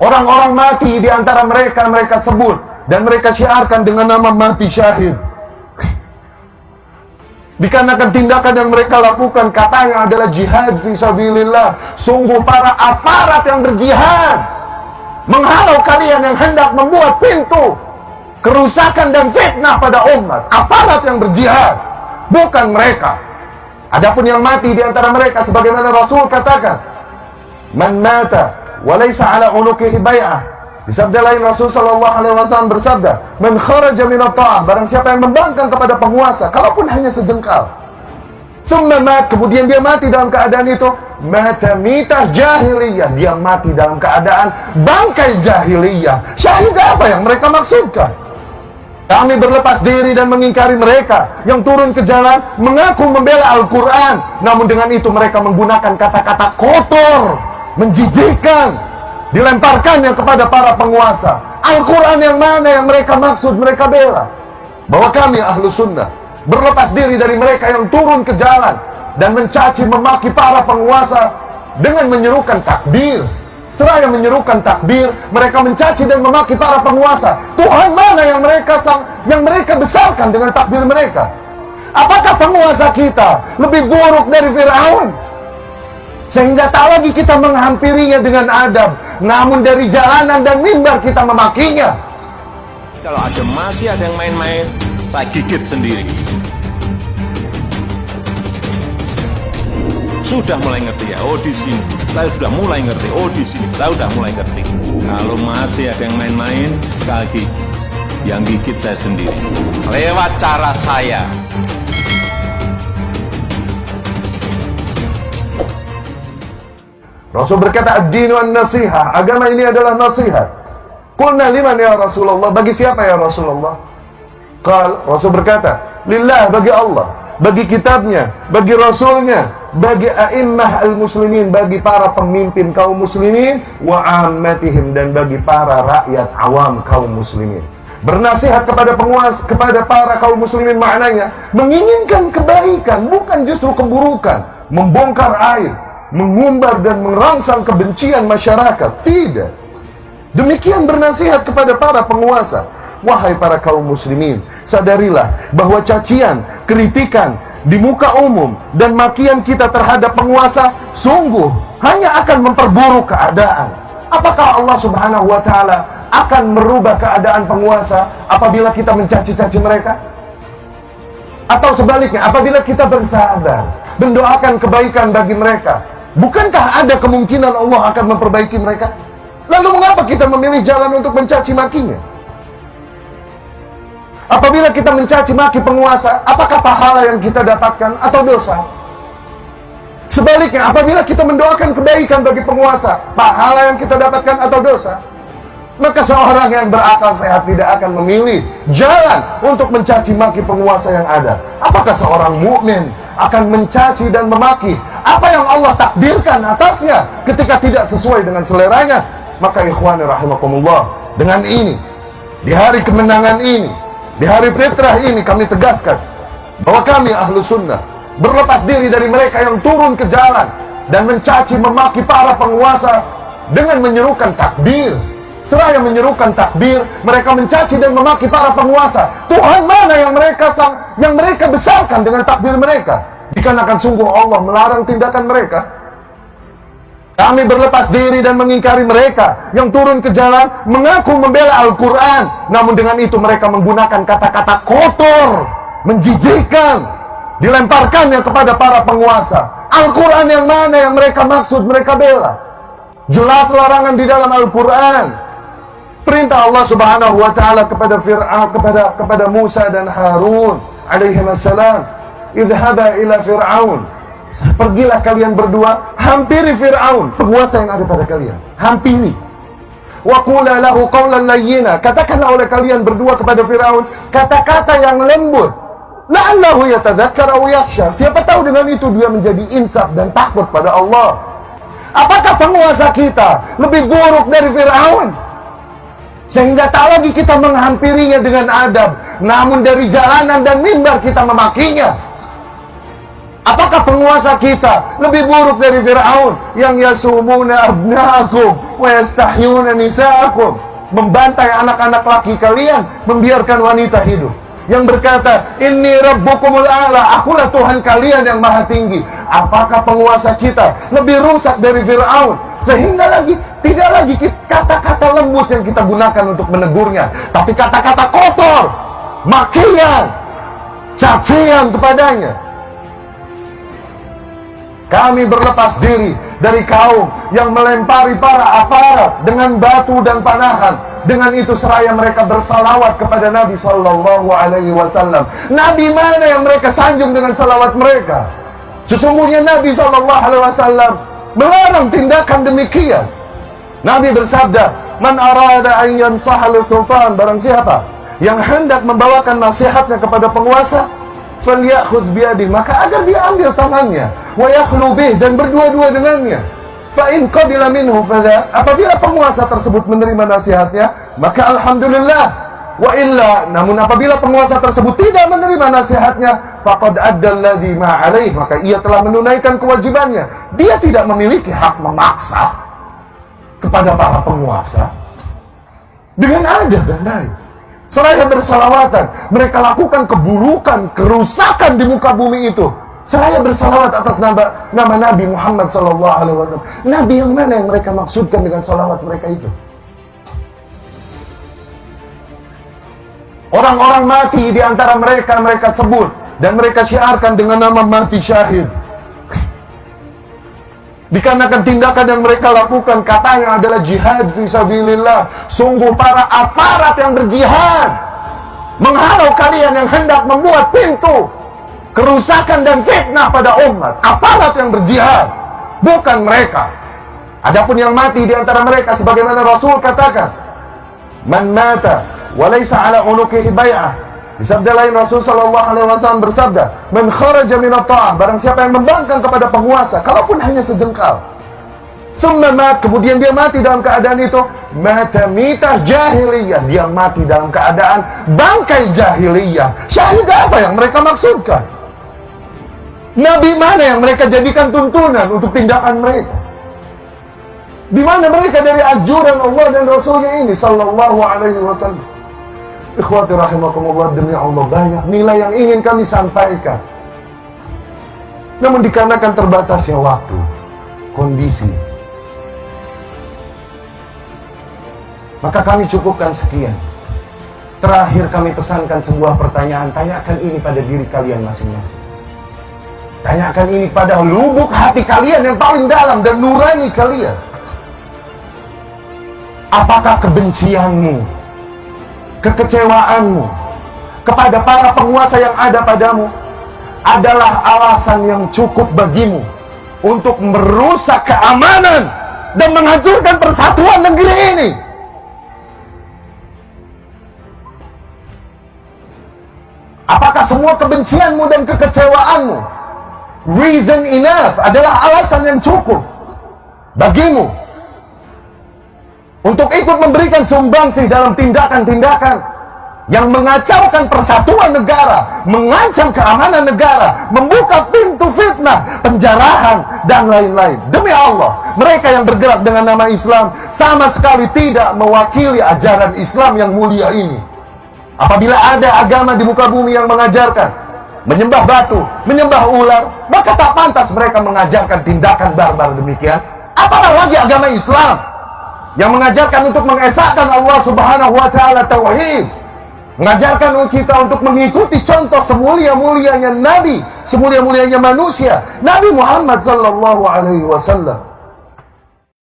Orang-orang mati di antara mereka, mereka sebut dan mereka syiarkan dengan nama mati syahid. Dikarenakan tindakan yang mereka lakukan katanya adalah jihad fisabilillah. Sungguh para aparat yang berjihad menghalau kalian yang hendak membuat pintu kerusakan dan fitnah pada umat. Aparat yang berjihad, bukan mereka. Adapun yang mati di antara mereka, sebagaimana Rasul katakan, man mata walaysa ala unuqihi bai'ah. Di sabda lain Rasul sallallahu alaihi wasallam bersabda, man kharaja min at-ta'ah, barang siapa yang membangkang kepada penguasa kalaupun hanya sejengkal, summa mat, kemudian dia mati dalam keadaan itu, mata mitah jahiliyah, dia mati dalam keadaan bangkai jahiliyah. Syahid apa yang mereka maksudkan? Kami berlepas diri dan mengingkari mereka yang turun ke jalan mengaku membela Al-Quran, namun dengan itu mereka menggunakan kata-kata kotor, menjijikkan, dilemparkannya kepada para penguasa. Al-Quran yang mana yang mereka maksud, mereka bela? Bahwa kami ahlu sunnah berlepas diri dari mereka yang turun ke jalan dan mencaci memaki para penguasa dengan menyerukan takbir. Seraya menyerukan takbir, mereka mencaci dan memaki para penguasa. Tuhan mana yang mereka besarkan dengan takbir mereka? Apakah penguasa kita lebih buruk dari Fir'aun? Sehingga tak lagi kita menghampirinya dengan adab, namun dari jalanan dan mimbar kita memakinya. Kalau masih ada yang main-main, saya gigit sendiri. Sudah mulai ngerti ya, oh di sini saya sudah mulai ngerti, oh di sini saya sudah mulai ngerti. Kalau masih ada yang main-main, sekali lagi yang gigit saya sendiri lewat cara saya. Rasul berkata, ad-dinu an-nasihah, agama ini adalah nasihat. Qulna liman ya Rasulullah, bagi siapa ya Rasulullah? Rasul berkata, lillah, bagi Allah, bagi kitabnya, bagi rasulnya, bagi a'immah al-muslimin, bagi para pemimpin kaum muslimin, wa ammatihim, dan bagi para rakyat awam kaum muslimin. Bernasihat kepada penguasa, kepada para kaum muslimin maknanya menginginkan kebaikan, bukan justru keburukan, membongkar aib, mengumbar dan merangsang kebencian masyarakat. Tidak. Demikian bernasihat kepada para penguasa. Wahai para kaum muslimin, sadarilah bahwa cacian, kritikan di muka umum dan makian kita terhadap penguasa sungguh hanya akan memperburuk keadaan. Apakah Allah Subhanahu wa ta'ala akan merubah keadaan penguasa apabila kita mencaci-caci mereka? Atau sebaliknya, apabila kita bersabar, mendoakan kebaikan bagi mereka, bukankah ada kemungkinan Allah akan memperbaiki mereka? Lalu mengapa kita memilih jalan untuk mencaci makinya? Apabila kita mencaci maki penguasa, apakah pahala yang kita dapatkan atau dosa? Sebaliknya, apabila kita mendoakan kebaikan bagi penguasa, pahala yang kita dapatkan atau dosa? Maka seorang yang berakal sehat tidak akan memilih jalan untuk mencaci maki penguasa yang ada. Apakah seorang mukmin akan mencaci dan memaki apa yang Allah takdirkan atasnya ketika tidak sesuai dengan seleranya? Maka ikhwani rahimakumullah, dengan ini, di hari kemenangan ini, di hari fitrah ini, kami tegaskan bahwa kami ahlu sunnah berlepas diri dari mereka yang turun ke jalan dan mencaci memaki para penguasa dengan menyerukan takbir. Seraya menyerukan takbir, mereka mencaci dan memaki para penguasa. Tuhan mana yang mereka besarkan dengan takbir mereka? Dikarenakan sungguh Allah melarang tindakan mereka. Kami berlepas diri dan mengingkari mereka yang turun ke jalan mengaku membela Al-Quran, namun dengan itu mereka menggunakan kata-kata kotor, menjijikkan, dilemparkannya kepada para penguasa. Al-Quran yang mana yang mereka maksud, mereka bela? Jelas larangan di dalam Al-Quran. Perintah Allah Subhanahu wa ta'ala kepada Fir'aun, kepada Musa dan Harun alaihi wassalam, idhaba ila Fir'aun, pergilah kalian berdua, hampiri Fir'aun, penguasa yang ada pada kalian, hampiri. Wa qula lahu qawlan layyina, katakanlah oleh kalian berdua kepada Fir'aun kata-kata yang lembut, la'allahu yatadzakkar aw yakhsha, siapa tahu dengan itu dia menjadi insaf dan takut pada Allah. Apakah penguasa kita lebih buruk dari Fir'aun? Sehingga tak lagi kita menghampirinya dengan adab, namun dari jalanan dan mimbar kita memakinya. Apakah penguasa kita lebih buruk dari Fir'aun yang yasumuna abna'akum wa yastahyuna nisa'akum, membantai anak-anak laki kalian, membiarkan wanita hidup, yang berkata inni rabbukumul a'la, akulah Tuhan kalian yang maha tinggi. Apakah penguasa kita lebih rusak dari Fir'aun sehingga tidak lagi kata-kata lembut yang kita gunakan untuk menegurnya, tapi kata-kata kotor, makian, cacian kepadanya? Kami berlepas diri dari kaum yang melempari para aparat dengan batu dan panahan. Dengan itu seraya mereka bersalawat kepada Nabi Sallallahu Alaihi Wasallam. Nabi mana yang mereka sanjung dengan salawat mereka? Sesungguhnya Nabi Sallallahu Alaihi Wasallam melarang tindakan demikian. Nabi bersabda, "Man arada an yansaha li sultan," barang siapa yang hendak membawakan nasihatnya kepada penguasa, falyakhudh biyadihi, maka agar dia ambil tangannya, wa yakhlu bih, dan berdua-dua dengannya. Fa in qabila minhu fadha, apabila penguasa tersebut menerima nasihatnya, maka alhamdulillah. Wa illa, namun apabila penguasa tersebut tidak menerima nasihatnya, faqad adda alladhi ma alaih, maka ia telah menunaikan kewajibannya. Dia tidak memiliki hak memaksa kepada para penguasa dengan ada dan lain. Seraya bersalawatan, mereka lakukan keburukan, kerusakan di muka bumi itu. Seraya bersalawat atas nama Nabi Muhammad SAW. Nabi yang mana yang mereka maksudkan dengan salawat mereka itu? Orang-orang mati di antara mereka sebut dan mereka syiarkan dengan nama mati syahid. Dikarenakan tindakan yang mereka lakukan katanya adalah jihad fisabilillah. Sungguh para aparat yang berjihad menghalau kalian yang hendak membuat pintu kerusakan dan fitnah pada umat. Aparat yang berjihad, bukan mereka. Adapun yang mati di antara mereka, sebagaimana Rasul katakan, man mata walaysa ala unuqihi bai'ah. Di sabda lain Rasul sallallahu alaihi wasallam bersabda, "Man kharaja min at-ta'ah," barang siapa yang membangkang kepada penguasa, kalaupun hanya sejengkal. Summa mat, kemudian dia mati dalam keadaan itu, mata mitah jahiliyah, dia mati dalam keadaan bangkai jahiliyah. Syahid apa yang mereka maksudkan? Nabi mana yang mereka jadikan tuntunan untuk tindakan mereka? Di mana mereka dari anjuran Allah dan Rasulnya ini sallallahu alaihi wasallam? Ikhwati rahimakumullah, demi Allah banyak nilai yang ingin kami sampaikan. Namun dikarenakan terbatasnya waktu, kondisi, maka kami cukupkan sekian. Terakhir kami pesankan sebuah pertanyaan, tanyakan ini pada diri kalian masing-masing. Tanyakan ini pada lubuk hati kalian yang paling dalam dan nurani kalian. Apakah kebencianmu, kekecewaanmu kepada para penguasa yang ada padamu adalah alasan yang cukup bagimu untuk merusak keamanan dan menghancurkan persatuan negeri ini? Apakah semua kebencianmu dan kekecewaanmu reason enough, adalah alasan yang cukup bagimu untuk ikut memberikan sumbangsih dalam tindakan-tindakan yang mengacaukan persatuan negara, mengancam keamanan negara, membuka pintu fitnah, penjarahan, dan lain-lain? Demi Allah, mereka yang bergerak dengan nama Islam sama sekali tidak mewakili ajaran Islam yang mulia ini. Apabila ada agama di muka bumi yang mengajarkan menyembah batu, menyembah ular, maka tak pantas mereka mengajarkan tindakan barbar demikian. Apalagi agama Islam yang mengajarkan untuk mengesahkan Allah Subhanahu wa Ta'ala tauhid, mengajarkan kita untuk mengikuti contoh semulia-mulianya Nabi, semulia-mulianya manusia, Nabi Muhammad sallallahu alaihi wasallam.